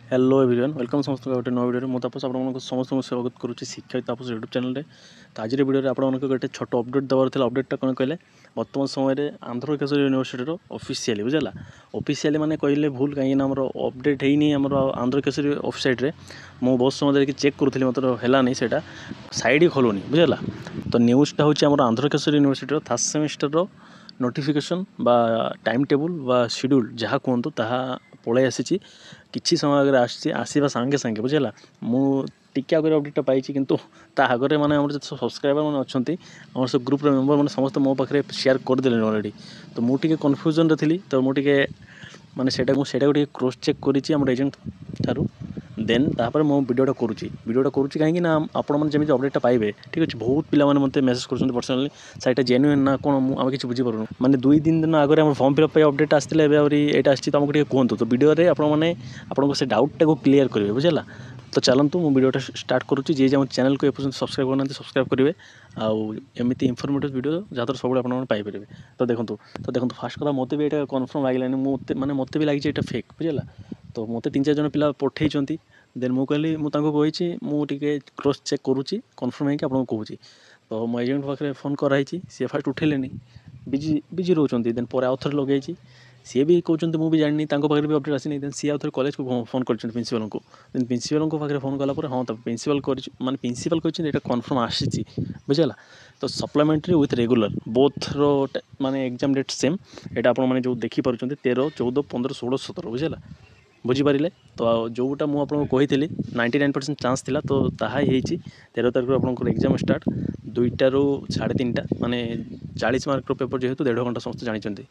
Hello everyone welcome समस्त गोटे नवा वीडियो मो तापस आपको समस्त स्वागत करुच्ची शिक्षा तापस यूट्यूब चैनल तो आज वीडियो आपको गोटे छोट अपडेट देवार था अपडेटा कौन कहले वर्तमान समय आंध्र केशरी यूनिवर्सिटी ऑफिशियली बुझला ऑफिशियली माने कहले भूल कहीं अपडेट है आंध्र केशरी वेबसाइट मो बहुत समय चेक करूँ मतलब है सेटा साइड ही खोलुनी बुझला तो न्यूज़टा हूँ Andhra Keshari university third semester notification बा टाइम टेबुल बा शेड्यूल जहाँ कहतु ताहा पलि आसी किसी समय अगर आसवा सांगे सांगे बुझेगा मुझे आगे अपडेटा पाई किंतु आगे मैंने जो सब्सक्राइबर मैंने अच्छा से ग्रुप मेम्बर मैंने समस्त मो पाखे शेयर करदे अलरेडी तो मुझे कन्फ्यूजन थी तो मुझे माने सेटा क्रॉस चेक कर एजेंट ठारू देन तापर मो वीडियोटा करुँची कहीं आपण मैंने जमी अपडेटा पाइबे ठीक अच्छे बहुत पिला मत मेसेज कर पर्सनाली साइटा जेन्युइन ना कौन आम किसी बुझीपार मैंने 2-3 दिन आगे फॉर्म फिलअप अपडेट आसते यहाँ आसी तो आमको कहतु तो वीडियो आपको से डाउटा को क्लीयर करेंगे बुझेगा तो चलतु मो वीडियोटा स्टार्ट करुँची जी जब चैनल को एपर्यंत सब्सक्राइब करना सब्सक्राइब करेंगे आमती इनफर्मेटिव वीडियो जहाँ सब आपरे तो देखो फास्ट कथा मत भी यहाँ कन्फर्म लगे मैंने मत भी लगी फेक बुझेगा तो मत 3-4 जन पिला पठेइचंती देन मु कहली मुझे मुझे क्रॉस चेक करुँची कन्फर्म है कि आपको कहूँ तो मो एजेंट पाखे फोन कराई सी फास्ट उठेले बिजी रोचे देन पर आउ थे लगे सी भी कहते मुझे जानी पाखे भी अपडेट आसी देन सी आउ थे कॉलेज को फोन कर प्रिंसिपल को देन प्रिंसिपल पाखे फोन कलापर हाँ तो प्रिंसिपल माने प्रिंसिपल कहते कन्फर्म आसी बुझेगा तो सप्लीमेंटारी विथ रेगुलर बोथ रो माने एग्जाम डेट सेम यहाँ आपने जो देखिपुर 13, 14, 15, 16, 17 बुझेगा बुझीपारे तो जोटा मुझे कही 99% चान्स थिला तो ताहा ही 13 तारीख आपंकर एग्जाम स्टार्ट 2टा रू 3:30 माने 40 मार्क पेपर जेहेतु 1.5 घंटा समस्त जानते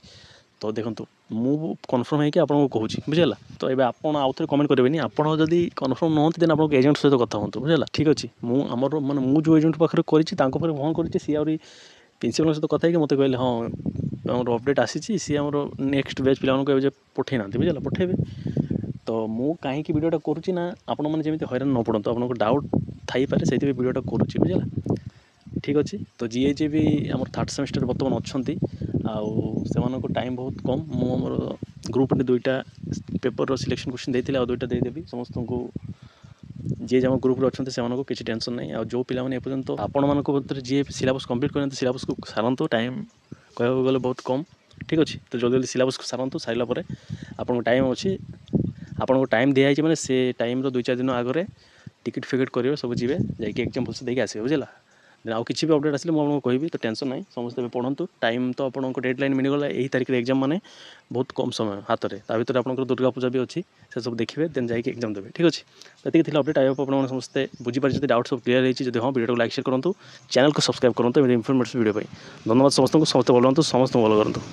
तो देखो मु कन्फर्म है कि आपको कहूँ बुझेगा तो ये आउ थे कमेंट करेंगे आपड़ जब कन्फर्म नहति देन आप एजेंट सहित कथा हूँ बुझेगा ठीक अच्छे मुझे माने मुझे जो एजेंट पाखे कर फोन कर सी आ प्रिंसिपल सहित कथा मत कहले हाँ आम अपडेट आसी सी आम नेक्स्ट बैच पे पठे ना बुझेगा पठेबे तो मु कहीं वीडियोटा करुँची ना आपण मैंने जमी हैरान न पड़ो आपको डाउट थी पारे से वीडियोटा करुँची बुझेगा ठीक अच्छे तो जी भी आम थर्ड सेमिस्टर बर्तमान अच्छा से टाइम बहुत कम मुझे ग्रुप में 2टा पेपर सिलेक्शन क्वेश्चन देते आ 2टा देदेवी समस्त को जी जब ग्रुप अच्छा से किसी टेंशन नहीं आ जो पिला एपर्यंत आपण मानी जी सिलेबस कंप्लीट कर सिलेबस को सारंतु टाइम कह गले बहुत कम ठीक अच्छे तो जल्दी जल्दी सिलेबस को सारंतु सारापर आपको टाइम अच्छी आपको टाइम दिखाई मैंने से टाइम 2-4 दिन आगे टिकट फिकेट करेंगे सब जी जाकि एग्जाम भलसे देके आसवे बुझेगा आउ किसी भी अपडेट आसे मुझे कहबी तो टेंशन नहीं समस्त पढ़ु टाइम तो आपको डेडलाइन मिलगला यही तारीख एग्जाम माने बहुत कम समय हाथ में ता भर आप दुर्गा पूजा भी अच्छी से सब देखिए देन जाकि एग्जाम देवे ठीक अच्छे तो अपडेट आई आप समस्ते बुझीपारे डाउट सब क्लियर होती हाँ वीडियो को लाइक शेयर करूँ चैनल को सब्सक्राइब करूँ इनफर्मेटिव वीडियो धन्यवाद समस्त भल समस्त भल करूँ।